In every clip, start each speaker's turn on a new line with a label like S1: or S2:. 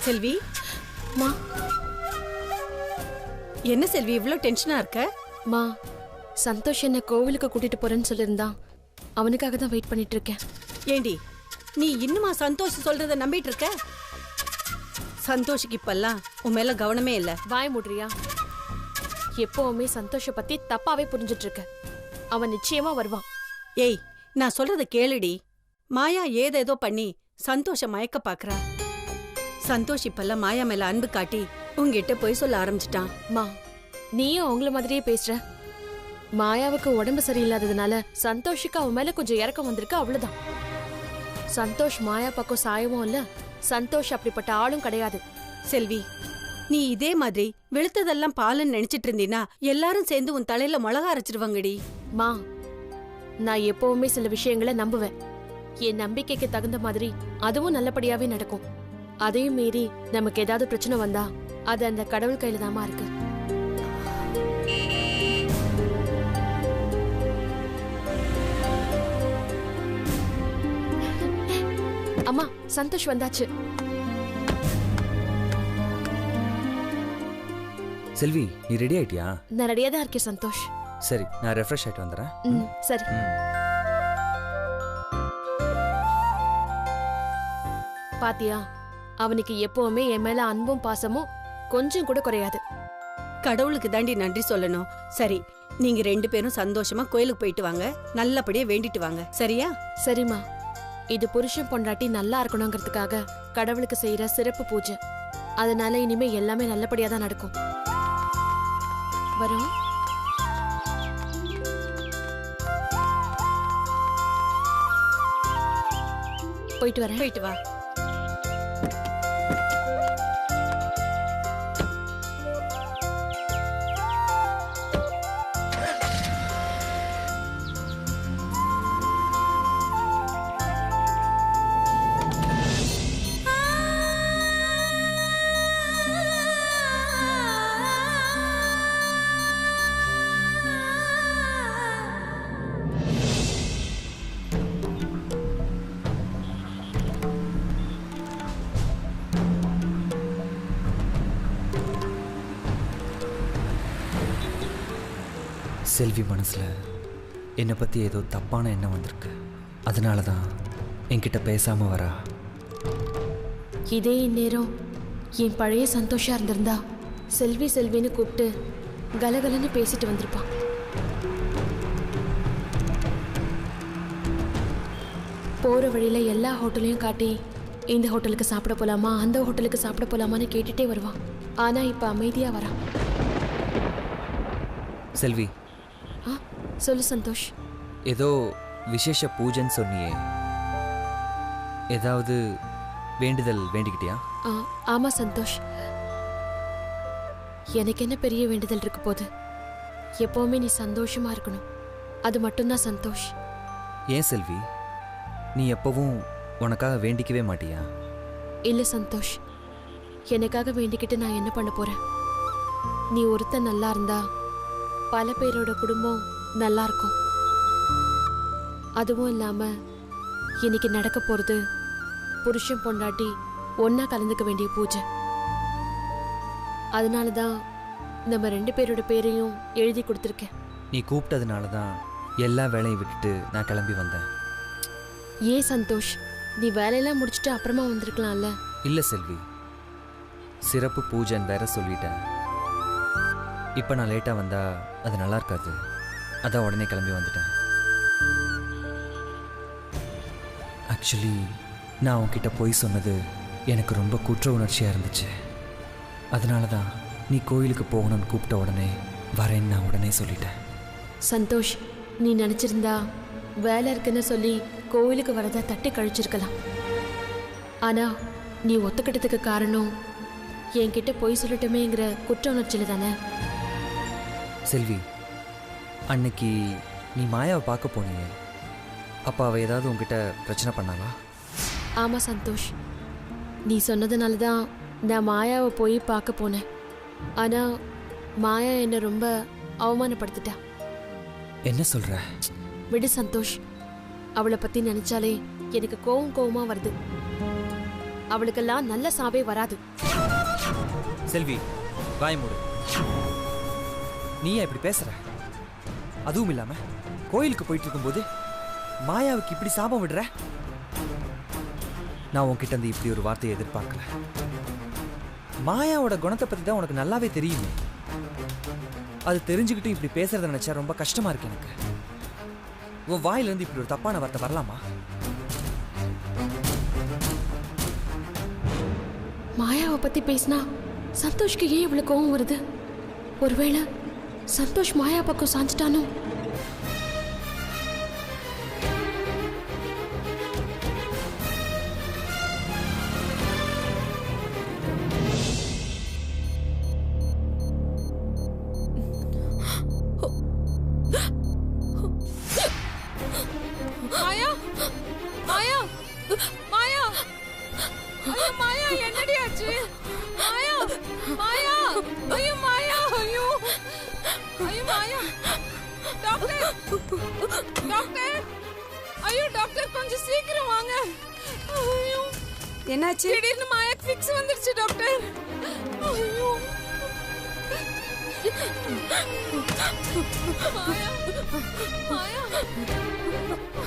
S1: செல்வி மா, என்ன செல்வி இவ்ளோ டென்ஷனா இருக்க?
S2: மா, சந்தோஷ் என்ன கோவிலுக்கு கூட்டிட்டு போறேன்னு சொல்லியிருந்தான். அவனுக்காக தான் வெயிட் பண்ணிட்டு இருக்கேன்.
S1: ஏண்டி நீ இன்னுமா சந்தோஷ் சொல்றத நம்பிட்டு இருக்க? சந்தோஷுக்கு இப்பெல்லாம் உன் மேல கவனமே இல்ல.
S2: வாய் மூடுறியா? எப்பவுமே சந்தோஷ பத்தி தப்பாவே புரிஞ்சிட்டு இருக்க. அவன் நிச்சயமா வருவான்.
S1: ஏய், நான் சொல்றத கேளுடி. மாயா ஏதேதோ பண்ணி சந்தோஷ மயக்க பாக்குறா. சந்தோஷ் இப்பெல்லாம் மாயா மேல அன்பு காட்டி உங்ககிட்ட போய் சொல்ல ஆரம்பிச்சிட்டான்.
S2: மா, நீயும் அவங்கள மாதிரியே பேசுற. மாயாவுக்கு உடம்பு சரியில்லாததுனால சந்தோஷுக்கு அவன் மேல கொஞ்சம் இறக்கம் வந்திருக்கு, அவ்வளவுதான். சந்தோஷ் மாயா பக்கம் சாயவும் இல்ல, சந்தோஷ் அப்படிப்பட்ட ஆளும் கிடையாது.
S1: செல்வி, நீ இதே மாதிரி வெளுத்ததெல்லாம் பாலுன்னு நினைச்சிட்டு இருந்தீனா எல்லாரும் சேர்ந்து உன் தலையில மிளகா அரைச்சிருவாங்கடி.
S2: மா, நான் எப்பவுமே சில விஷயங்களை நம்புவேன். என் நம்பிக்கைக்கு தகுந்த மாதிரி அதுவும் நல்லபடியாவே நடக்கும். அதையும் மீறி நமக்கு ஏதாவது பிரச்சனை வந்தா அது அந்த கடவுள் கையில தாமா இருக்கு. அம்மா, சந்தோஷ் வந்தாச்சு.
S3: செல்வி, நீ ரெடி ஆயிட்டியா?
S2: நான் ரெடியா தான் இருக்கேன் சந்தோஷ்.
S3: சரி, நான் ரெஃப்ரெஷ் ஆயிட்டு வந்துடுறேன்.
S2: சரி. பாத்தியா, அவனுக்கு எப்பவுமே என் மேல அன்பும் பாசமும் கொஞ்சம் கூட குறையாது.
S1: கடவுளுக்கு தாண்டி நன்றி சொல்லணும். சரி, நீங்க 2 பேரும் சந்தோஷமா கோயிலுக்கு போயிட்டு வாங்க. நல்லபடியா வேண்டிட்டு வாங்க, சரியா?
S2: சரிம்மா. இது புருஷன் பொண்டாட்டி நல்லா இருக்கணுங்கிறதுக்காக கடவுளுக்கு செய்யற சிறப்பு பூஜை. அதனால இனிமே எல்லாமே நல்லபடியா தான் நடக்கும். வரோம். போயிட்டு வரேன்.
S1: போயிட்டு வா.
S3: செல்வி மனசுல என்னை பத்தி ஏதோ தப்பான எண்ணம் வந்திருக்கு. அதனால தான் என்கிட்ட பேசாம வரா.
S2: இதே நேரம் என் பழைய சந்தோஷா இருந்திருந்தா செல்வி செல்வின்னு கூப்பிட்டு கலகலன்னு பேசிட்டு வந்திருப்பான். போற வழியில எல்லா ஹோட்டலையும் காட்டி இந்த ஹோட்டலுக்கு சாப்பிட போலாமா, அந்த ஹோட்டலுக்கு சாப்பிட போலாமான்னு கேட்டுட்டே வருவான். ஆனா இப்ப அமைதியா வரான்.
S3: செல்வி,
S2: சொல்லு சந்தோஷ்.
S3: ஏதோ விசேஷ பூஜைன்னு சொன்னியே, ஏதாவது வேண்டுதல் வேண்டிக்கிட்டியா?
S2: ஆமா சந்தோஷ், எனக்கு என்ன பெரிய வேண்டுதல் இருக்கு போது. எப்பவுமே நீ சந்தோஷமா இருக்கணும், அது மட்டும்தான் சந்தோஷ்.
S3: ஏன் செல்வி, நீ எப்பவும் உனக்காக வேண்டிக்கவே மாட்டியா?
S2: இல்ல சந்தோஷ், எனக்காக வேண்டிக்கிட்டு நான் என்ன பண்ண போறேன்? நீ ஒருத்தன் நல்லா இருந்தா பல பேரோட குடும்பம் நல்லா இருக்கும். அதுவும் இல்லாம இன்னைக்கு நடக்க போறது புருஷன் பொண்டாட்டி ஒன்னா கலந்துக்க வேண்டிய பூஜை. அதனாலதான் நம்ம 2 பேரோட பேரையும் எழுதி கொடுத்துருக்கேன்.
S3: நீ கூப்பிட்டதுனால தான் எல்லா வேலையும் விட்டுட்டு நான் கிளம்பி வந்தேன்.
S2: ஏன் சந்தோஷ், நீ வேலையெல்லாம் முடிச்சுட்டு அப்புறமா வந்திருக்கலாம்ல?
S3: இல்ல செல்வி, சிறப்பு பூஜைன்னு வேற சொல்லிட்டேன். இப்போ நான் லேட்டாக வந்தா அது நல்லா இருக்காது. அதான் உடனே கிளம்பி வந்துட்டேன். ஆக்சுவலி நான் உன்கிட்ட போய் சொன்னது எனக்கு ரொம்ப குற்ற உணர்ச்சியாக இருந்துச்சு. அதனால தான் நீ கோயிலுக்கு போகணும்னு கூப்பிட்ட உடனே வரேன்னு நான் உடனே சொல்லிட்டேன்.
S2: சந்தோஷ், நீ நினச்சிருந்தா வேலை இருக்குன்னு சொல்லி கோவிலுக்கு வரதா தட்டி கழிச்சிருக்கலாம். ஆனால் நீ ஒத்துக்கிட்டதுக்கு காரணம் என்கிட்ட பொய் சொல்லட்டுமேங்கிற குற்ற உணர்ச்சியில் தானே?
S3: செல்வி, அன்னைக்கு நீ மாயாவை பார்க்க போனியே, அப்போ அவள் ஏதாவது உங்ககிட்ட பிரச்சனை பண்ணாளா?
S2: ஆமாம் சந்தோஷ், நீ சொன்னதுனால தான் நான் மாயாவை போய் பார்க்க போனேன். ஆனால் மாயா என்னை ரொம்ப அவமானப்படுத்திட்டா.
S3: என்ன சொல்ற?
S2: விடு சந்தோஷ், அவளை பற்றி நினச்சாலே எனக்கு கோவமாக வருது. அவளுக்கெல்லாம் நல்ல சாவே வராது.
S3: செல்வி வாய் மூடு. நீயா இப்படி பேசுற? அதுவும் இல்லாம கோயிலுக்கு போயிட்டு இருக்கும்போது மாயாவுக்கு இப்படி சாபம் விடுற? நான் உன்கிட்ட இருந்து இப்படி ஒரு வார்த்தையை எதிர்பார்க்கல. மாயாவோட குணத்தை பத்தி தான் உனக்கு நல்லாவே தெரியுமே. அது தெரிஞ்சுக்கிட்டு இப்படி பேசுறத நினைச்சா ரொம்ப கஷ்டமா இருக்கு எனக்கு. உன் வாயிலிருந்து இப்படி ஒரு தப்பான வார்த்தை வரலாமா?
S2: மாயாவை பத்தி பேசினா சந்தோஷ்க்கு ஏன் இவ்வளவு கோவம் வருது? ஒருவேளை சந்தோஷ் மாயா பக்கம் சாஞ்சிட்டானோ?
S4: மாயா மாயா மாயா ஐயோ மாயா என்னடி ஆச்சு? மாயா மாயா ஐயோ மாயா ஐயோ ஐயோ மாயா டாக்டர் டாக்டர் ஐயோ டாக்டர் கொஞ்சம் சீக்கிரம் வாங்க. ஐயோ
S1: என்னாச்சு?
S4: திடீர்னு மாயா ஃபிக்ஸ் வந்துருச்சு டாக்டர். ஐயோ மாயா மாயா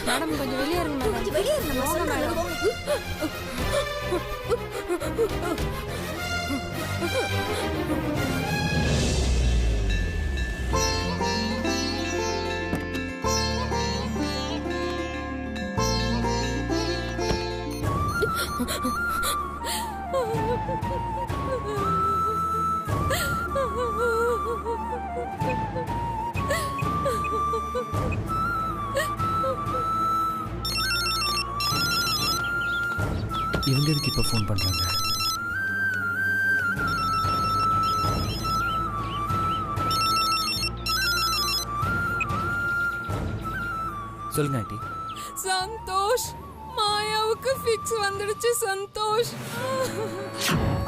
S1: மேடம் கொஞ்சம் வெளியே இருங்க மேடம். கொஞ்சம் வெளியே இருங்க மேடம்.
S3: இவங்க எதுக்கு இப்போ ஃபோன் பண்ணுறாங்க? சொல்லுங்க ஆண்டி.
S4: சந்தோஷ் மாயாவுக்கு ஃபிக்ஸ் வந்துடுச்சு சந்தோஷ்.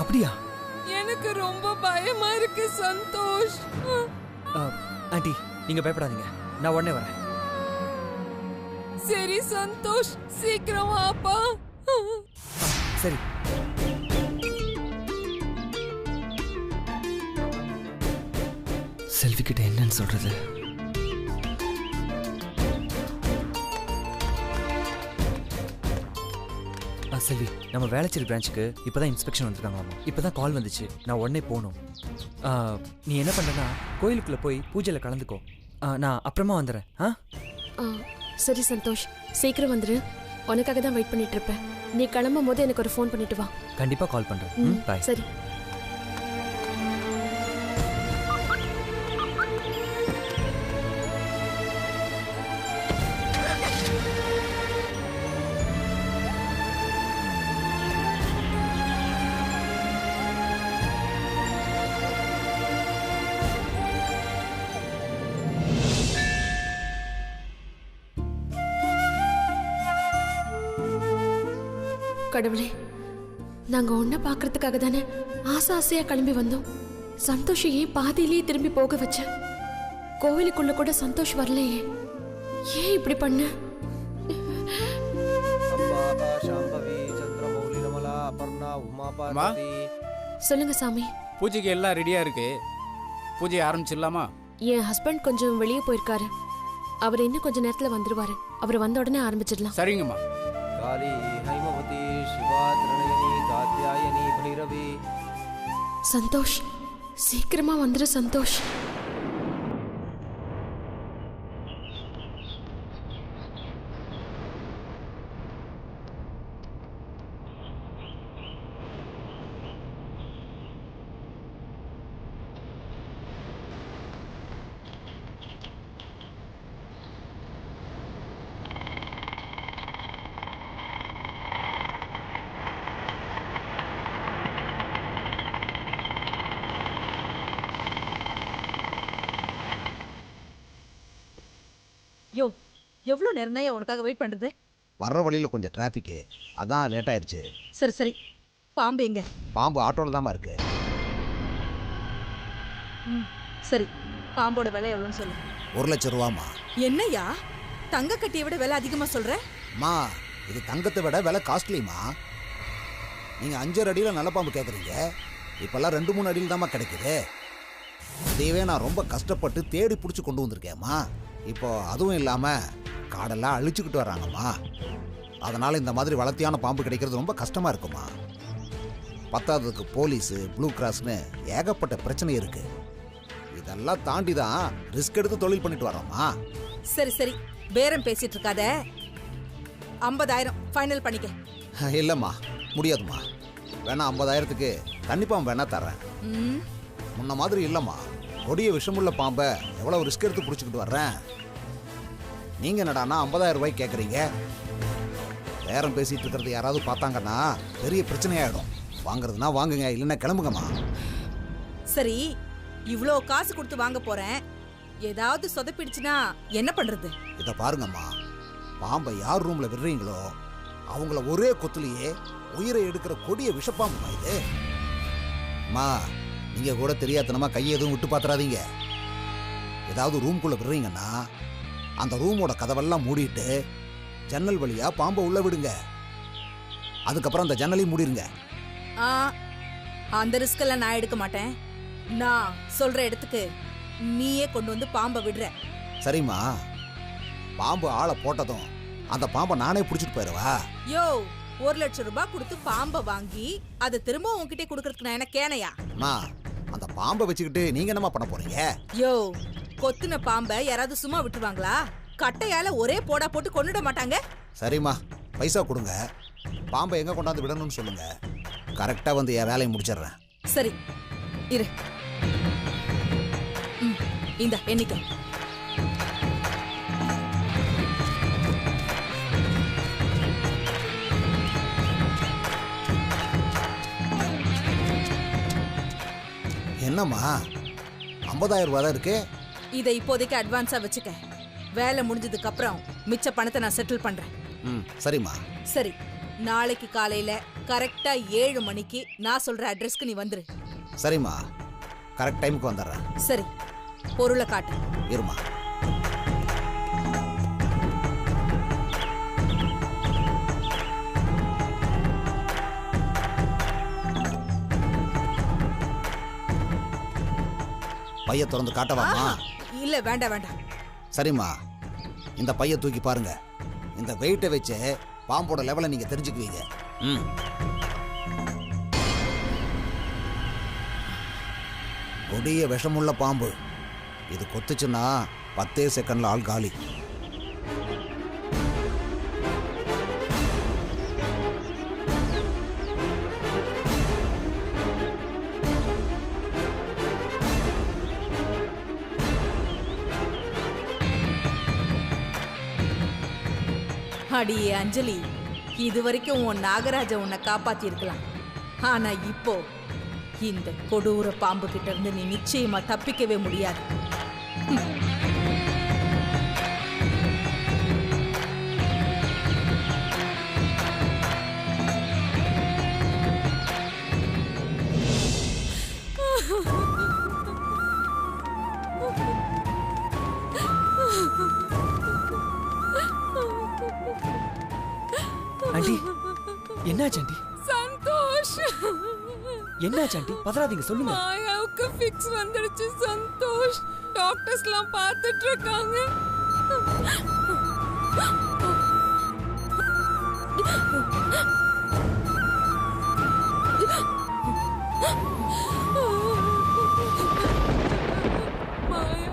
S3: அப்படியா?
S4: எனக்கு ரொம்ப பயமா இருக்கு சந்தோஷ்.
S3: ஆண்டி நீங்கள் பயப்படாதீங்க, நான் உடனே வரேன்.
S4: சரி சந்தோஷ் சீக்கிரம் வாப்பா.
S3: சரி. செல்வி கிட்ட என்னன்னு சொல்றது? செல்வி, நம்ம வேளச்சேரி பிரான்ச்சுக்கு இப்போதான் இன்ஸ்பெக்ஷன் வந்திருக்காங்களாமா. இப்போதான் கால் வந்துச்சு, நான் உடனே போகணும். நீ என்ன பண்ணுறேன்னா கோயிலுக்குள்ளே போய் பூஜையில் கலந்துக்கோ. நான் அப்புறமா வந்துடுறேன்.
S2: சரி சந்தோஷ், சீக்கிரம் வந்துரு. உனக்காக தான் வெயிட் பண்ணிட்டு இருப்பேன். நீ கிளம்பும் போது எனக்கு ஒரு ஃபோன் பண்ணிட்டு வா.
S3: கண்டிப்பாக கால் பண்ணுறேன். பாய்.
S2: சரி. கடவுளே, நாங்க ஒன்ன பாக்குறதுக்காக தானே ஆசை ஆசையா கிளம்பி வந்தோம். சந்தோஷையே பாதியிலேயே திரும்பி போக வச்ச. கோவிலுக்குள்ள கூட சந்தோஷ் வரலையே, ஏன் இப்படி பண்ண? சொல்லுங்க சாமி.
S5: பூஜைக்கு எல்லாம் ரெடியா இருக்கு, பூஜை ஆரம்பிச்சிடலாமா?
S2: என் ஹஸ்பண்ட் கொஞ்சம் வெளியே போயிருக்காரு. அவர் இன்னும் கொஞ்ச நேரத்துல வந்துருவாரு. அவர் வந்த உடனே ஆரம்பிச்சிடலாம்.
S5: சரிங்கம்மா.
S6: காளி ஹைமவதி சிவா திரணயனி காத்யாயனி பைரவி.
S2: சந்தோஷ் சீக்கிரமா வந்துரு சந்தோஷ்.
S7: யோ, எவ்வளோ நேரம் தான் உனக்காக வெயிட் பண்ணுறது?
S6: வர்ற வழியில் கொஞ்சம் டிராஃபிக்கு, அதான் லேட் ஆயிடுச்சு.
S7: சரி சரி, பாம்பு எங்க?
S6: பாம்பு ஆட்டோவில் தான்மா இருக்கு.
S7: சரி, பாம்போட விலை எவ்வளோன்னு சொல்லு.
S6: 1,00,000 ரூபாமா.
S7: என்னையா தங்க கட்டியை விட விலை அதிகமாக சொல்கிற?
S6: அம்மா, இது தங்கத்தை விட விலை காஸ்ட்லிமா. நீங்கள் 5 அடியில் நல்ல பாம்பு கேட்குறீங்க, இப்போல்லாம் 2-3 அடியில் தாம்மா கிடைக்குது. இதையவே நான் ரொம்ப கஷ்டப்பட்டு தேடி பிடிச்சி கொண்டு வந்திருக்கேம்மா. இப்போ அதுவும் இல்லாமல் காடெல்லாம் அழிச்சுக்கிட்டு வர்றாங்கம்மா. அதனால் இந்த மாதிரி வளர்த்தியான பாம்பு கிடைக்கிறது ரொம்ப கஷ்டமாக இருக்குமா. பத்தாததுக்கு போலீஸு, ப்ளூ கிராஸ்னு ஏகப்பட்ட பிரச்சனை இருக்கு. இதெல்லாம் தாண்டி தான் ரிஸ்க் எடுத்து தொழில் பண்ணிட்டு வரோம்மா.
S4: சரி சரி, பேரம் பேசிட்டு இருக்காத. 50,000 ஃபைனல் பண்ணிக்க.
S6: இல்லைம்மா, முடியாதும்மா. வேணா 50,000க்கு கண்டிப்பாக வேணா தர்றேன். முன்ன மாதிரி இல்லைம்மா. கொடிய விஷமுள்ள பாம்பை எவ்வளோ ரிஸ்க் எடுத்து பிடிச்சிக்கிட்டு வர்றேன். நீங்கள் என்னடானா 50,000 ரூபாய்க்கு கேட்குறீங்க. பேரம் பேசிகிட்டு இருக்கிறது யாராவது பார்த்தாங்கன்னா பெரிய பிரச்சனையாயிடும். வாங்குறதுனா வாங்குங்க, இல்லைன்னா கிளம்புங்கம்மா.
S4: சரி, இவ்ளோ காசு கொடுத்து வாங்க போறேன், ஏதாவது சொதப்பிடுச்சுன்னா என்ன பண்றது?
S6: இதை பாருங்கம்மா, பாம்பை யார் ரூமில் விடுறீங்களோ அவங்கள ஒரே கொத்துலையே உயிரை எடுக்கிற கொடிய விஷப்பாம்புமா இது. அம்மா, நீங்கள் கூட தெரியாதனமா கையை எதுவும் விட்டு பார்த்துறாதீங்க. ஏதாவது ரூம்குள்ளே விடுறீங்கன்னா அந்த ரூமோட கதவெல்லாம் மூடிட்டு ஜன்னல் வழியாக பாம்பை உள்ளே விடுங்க. அதுக்கப்புறம் அந்த ஜன்னலையும் மூடிருங்க.
S4: அந்த ரிஸ்க் எல்லாம் நான் எடுக்க மாட்டேன். நான் சொல்ற இடத்துக்கு நீயே கொண்டு வந்து பாம்பை விடுற.
S6: சரிம்மா, பாம்பு ஆளை போட்டதும் அந்த பாம்பை நானே பிடிச்சிட்டு போயிடுவா.
S4: யோ, 1,00,000 ரூபாய் கொடுத்து பாம்பை வாங்கி அதை திரும்ப உன்கிட்ட கொடுக்கறதுக்கு நான் என்ன கேனையா?
S6: அம்மா, அந்த பாம்பை வச்சுக்கிட்டு நீங்க என்னமா பண்ண போறீங்க?
S4: யோ, கொத்துன பாம்பை யாராவது சும்மா விட்டுருவாங்களா? கட்டையால ஒரே போடா போட்டு கொண்டுட மாட்டாங்க.
S6: சரிம்மா, பைசா கொடுங்க, பாம்பை எங்க கொண்டாந்து விடணும்னு சொல்லுங்க. கரெக்டா வந்து என் வேலையை முடிச்சிடுறேன்.
S4: சரி இரு, இந்த எண்ணிக்கை.
S6: என்னம்மா 50,000 ரூபாய் தான் இருக்கு?
S4: இதை இப்போதைக்கு அட்வான்ஸா வச்சுக்க. வேலை முடிஞ்சதுக்கு அப்புறம் மிச்ச பணத்தை நான் செட்டில் பண்றேன்.
S6: சரிம்மா.
S4: சரி, நாளைக்கு காலையில கரெக்டா 7 மணிக்கு நான் சொல்ற அட்ரஸ்க்கு நீ வந்துரு.
S6: சரிம்மா, கரெக்ட் டைமுக்கு வந்துடுறேன்.
S4: சரி, பொருளை காட்டு.
S6: இருமா. பைய திறந்து காட்டவாமா?
S4: இல்ல, வேண்டாம் வேண்டாம்.
S6: சரிம்மா, இந்த பைய தூக்கி பாருங்க. இந்த வெயிட்டை வச்சு பாம்போட லெவலை நீங்க தெரிஞ்சுக்குவீங்க. கொடிய விஷமுள்ள பாம்பு இது. கொத்துச்சுன்னா 10 செகண்ட்ல ஆள் காலி.
S4: அடியே அஞ்சலி, இதுவரைக்கும் உன் நாகராஜ உன்னை காப்பாத்தி இருக்கலாம். ஆனா இப்போ இந்த கொடூர பாம்பு கிட்ட இருந்து நீ நிச்சயமா தப்பிக்கவே முடியாது.
S3: ஆண்டி, என்னாச்சு ஆண்டி?
S4: சந்தோஷ்,
S3: என்னாச்சு ஆண்டி? பதறாதீங்க, சொல்லுங்க.
S4: மாயாவுக்கு ஃபிக்ஸ் வந்துடுச்சு சந்தோஷ். டாக்டர்ஸ்லாம் பார்த்துட்டு இருக்காங்க. மாயா,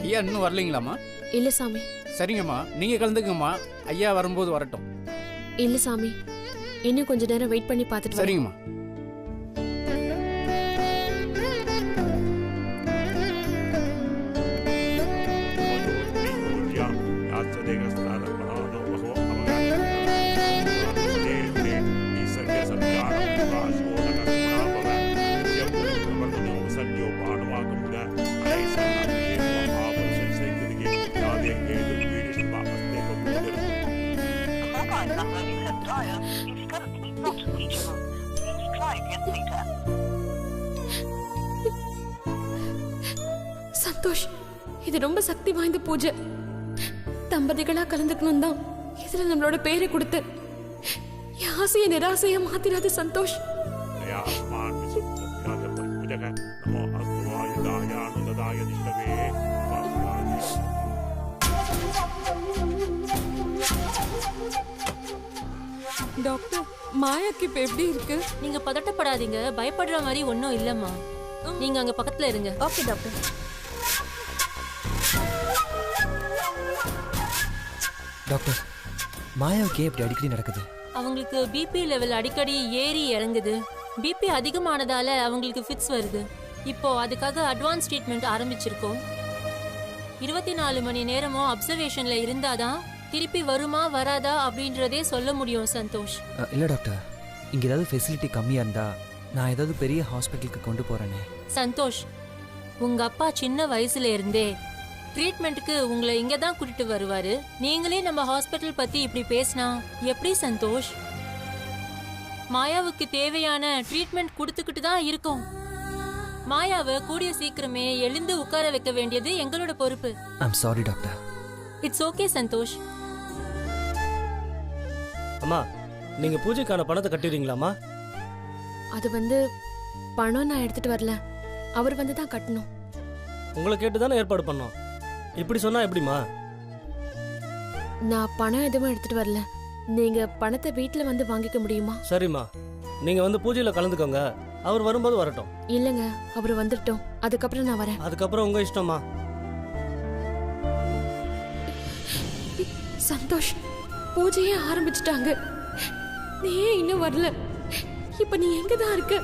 S5: ஐயா இன்னும் வரலீங்களாம்மா?
S2: இல்ல சாமி.
S5: சரிங்கம்மா, நீங்க கலந்துக்கம்மா. ஐயா வரும்போது வரட்டும்.
S2: இல்ல சாமி, இன்னும் கொஞ்ச நேரம் வெயிட் பண்ணி பார்த்துட்டு வரேன்.
S5: சரிங்கம்மா.
S2: சந்தோஷ், இது ரொம்ப சக்தி வாய்ந்த பூஜை. தம்பதிகளா கலந்துக்கணும் தான் இதுல நம்மளோட பேரை கொடுத்து என் ஆசையை நிராசையா மாத்திராது சந்தோஷ்.
S8: டாக்டர், மாயாக்கு இப்ப எப்படி இருக்கு?
S9: நீங்க பதட்டப்படாதீங்க, பயப்படுற மாதிரி ஒன்றும் இல்லம்மா. நீங்க அங்க பக்கத்துல இருங்க.
S7: Okay doctor.
S3: டாக்டர், மாயாவுக்கு எப்படி அடிக்கடி நடக்குது?
S9: அவங்களுக்கு பிபி லெவல் அடிக்கடி ஏறி இறங்குது. பிபி அதிகமானதால அவங்களுக்கு ஃபிட்ஸ் வருது. இப்போ அதுக்காக அட்வான்ஸ் ட்ரீட்மெண்ட் ஆரம்பிச்சிருக்கோம். 24 மணி நேரமும் அப்சர்வேஷன்ல இருந்தாதான் திருப்பி வருமா வராதா அப்படின்றதே சொல்ல முடியும் சந்தோஷ்.
S3: இல்லை டாக்டர், இங்கே ஏதாவது ஃபெசிலிட்டி கம்மியாக இருந்தா நான் ஏதாவது பெரிய ஹாஸ்பிட்டலுக்கு கொண்டு போகிறேனே.
S9: சந்தோஷ், உங்க அப்பா சின்ன வயசுல இருந்தே ட்ரீட்மெண்ட்டுக்கு உங்களை இங்க தான் கூட்டிட்டு வருவாரு. நீங்களே நம்ம ஹாஸ்பிட்டல் பத்தி இப்படி பேசினா எப்படி சந்தோஷ்? மாயாவுக்கு தேவையான ட்ரீட்மெண்ட் கொடுத்துக்கிட்டு தான் இருக்கோம். மாயாவை கூடிய சீக்கிரமே எழுந்து உட்கார வைக்க வேண்டியது எங்களோட பொறுப்பு.
S3: I'm sorry doctor.
S9: It's okay Santhosh.
S10: அம்மா, நீங்க பூஜைக்கான பணத்தை கட்டிடுறீங்களாம்மா?
S2: அது பணம் நான் எடுத்துட்டு வரல, அவர் தான் கட்டணும்.
S10: உங்களை கேட்டு தானே ஏற்பாடு பண்ணோம். இப்படி சொன்னா எப்படிமா?
S2: நான் பணம் எதுவும் எடுத்துட்டு வரல. நீங்க பணத்தை வீட்டுல வாங்கிக்க முடியுமா?
S10: சரிம்மா, நீங்க பூஜையில கலந்துக்கோங்க. அவர் வரும்போது வரட்டும்.
S2: இல்லங்க, அவர் வந்துட்டோம், அதுக்கப்புறம் நான் வரேன்.
S10: அதுக்கப்புறம் உங்க இஷ்டமா.
S2: சந்தோஷ், பூஜையே ஆரம்பிச்சுட்டாங்க. நீ ஏன் இன்னும் வரல? இப்ப நீ எங்கதான் இருக்க?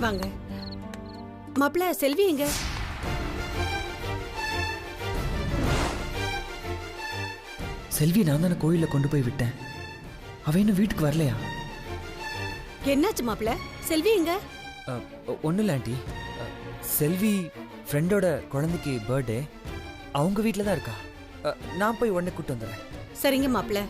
S1: வாங்க மாப்பிள்ள. செல்வி எங்க?
S3: செல்வி நான் தானே கோயிலில் கொண்டு போய் விட்டேன். அவ இன்னும் வீட்டுக்கு வரலையா?
S1: என்னாச்சு மாப்பிள்ள? செல்வி எங்க?
S3: ஒன்றும் இல்லை ஆண்டி. செல்வி ஃப்ரெண்டோட குழந்தைக்கு பர்த்டே, அவங்க வீட்டில் தான் இருக்கா. நான் போய் உடனே கூப்பிட்டு வந்துடுறேன்.
S1: சரிங்க மாப்பிள்ள.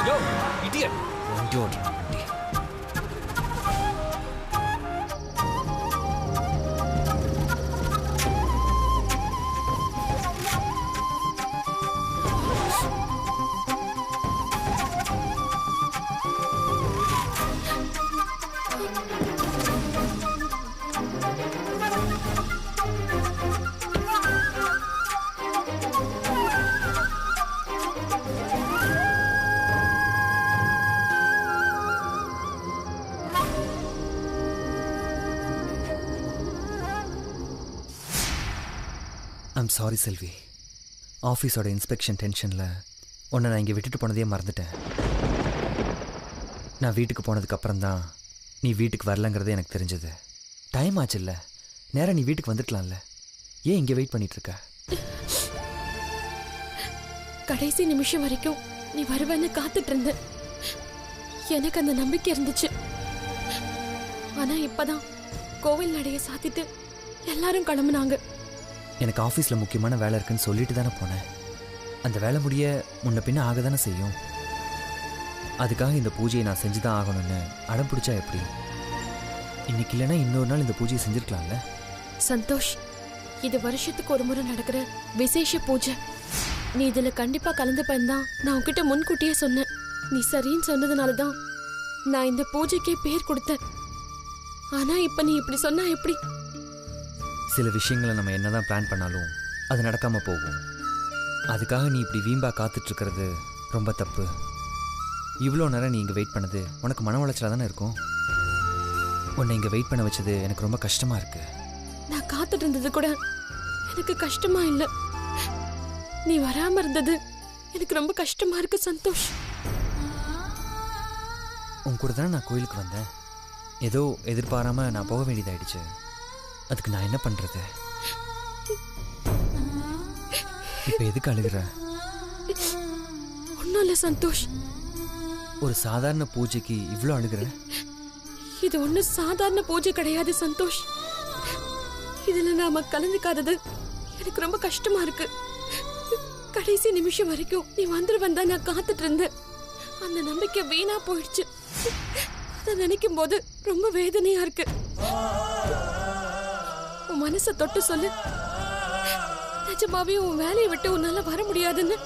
S3: Yo, idiot! Idiot. I'm sorry Selvi. ஆஃபீஸோட இன்ஸ்பெக்ஷன் டென்ஷனில் உன்னை நான் இங்கே விட்டுட்டு போனதையே மறந்துட்டேன். நான் வீட்டுக்கு போனதுக்கப்புறம் தான் நீ வீட்டுக்கு வரலங்கிறது எனக்கு தெரிஞ்சது. டைம் ஆச்சு இல்லை, நேராக நீ வீட்டுக்கு வந்துருக்கலாம்ல. ஏன் இங்கே வெயிட் பண்ணிகிட்ருக்க?
S2: கடைசி நிமிஷம் வரைக்கும் நீ வருவேன்னு காத்துட்டு இருந்த. எனக்கு அந்த நம்பிக்கை இருந்துச்சு. ஆனால் இப்போதான் கோவில் நடைய சாத்திட்டு எல்லாரும் கிளம்புனாங்க.
S3: எனக்கு ஆஃபீஸில் முக்கியமான வேலை இருக்குன்னு சொல்லிட்டு தானே போனேன். அந்த வேலை முடிய முன்ன பின்ன ஆக தானே செய்யும். அதுக்காக இந்த பூஜையை நான் செஞ்சு தான் ஆகணும்னு அடம் பிடிச்சா எப்படி? இன்னைக்கு இல்லைன்னா இன்னொரு நாள் இந்த பூஜையை செஞ்சுருக்கலாம்ல.
S2: சந்தோஷ், இது வருஷத்துக்கு ஒரு முறை நடக்கிற விசேஷ பூஜை. நீ இதுல கண்டிப்பா கலந்துப்பேன் தான் நான் உன்கிட்ட முன்கூட்டியே சொன்னேன். நீ சரின்னு சொன்னதுனால தான் நான் இந்த பூஜைக்கே பேர் கொடுத்தேன். ஆனா இப்ப நீ இப்படி சொன்னா எப்படி?
S3: சில விஷயங்களை நம்ம என்னதான் பிளான் பண்ணாலும் அது நடக்காம போகும். அதுக்காக நீ இப்படி வீம்பா காத்துட்டு இருக்கிறது ரொம்ப தப்பு. இவ்வளோ நேரம் நீ இங்கே வெயிட் பண்ணது உனக்கு மன உளைச்சலாக தானே இருக்கும். உன்னை இங்கே வெயிட் பண்ண வச்சது எனக்கு ரொம்ப கஷ்டமா இருக்கு.
S2: நான் காத்துட்டு இருந்தது கூட எனக்கு கஷ்டமா இல்லை. நீ வராம இருந்தது எனக்கு ரொம்ப கஷ்டமா இருக்கு சந்தோஷ்.
S3: உன் கூட தானே நான் கோயிலுக்கு வந்தேன். ஏதோ எதிர்பாராம நான் போக வேண்டியதாயிடுச்சு. அதுக்கு நான் என்ன பண்றது? இப்ப எதுக்கு அழுகிற?
S2: ஒன்னும் இல்ல சந்தோஷ்.
S3: ஒரு சாதாரண பூஜைக்கு இவ்வளோ அழுகிற?
S2: இது ஒன்னும் சாதாரண பூஜை கிடையாது சந்தோஷ். இதுல நாம கலந்துக்காதது எனக்கு ரொம்ப கஷ்டமா இருக்கு. கடைசி நிமிஷம் வரைக்கும் நீ வந்துருவன் தான் நான் காத்துட்டு இருந்தேன். அந்த நம்பிக்கை வீணா போயிடுச்சு. அதை நினைக்கும் போது ரொம்ப வேதனையா இருக்கு. உன் மனசை தொட்டு சொல்லு, நிஜமாவே உன் வேலையை விட்டு உன்னால வர முடியாதுன்னு.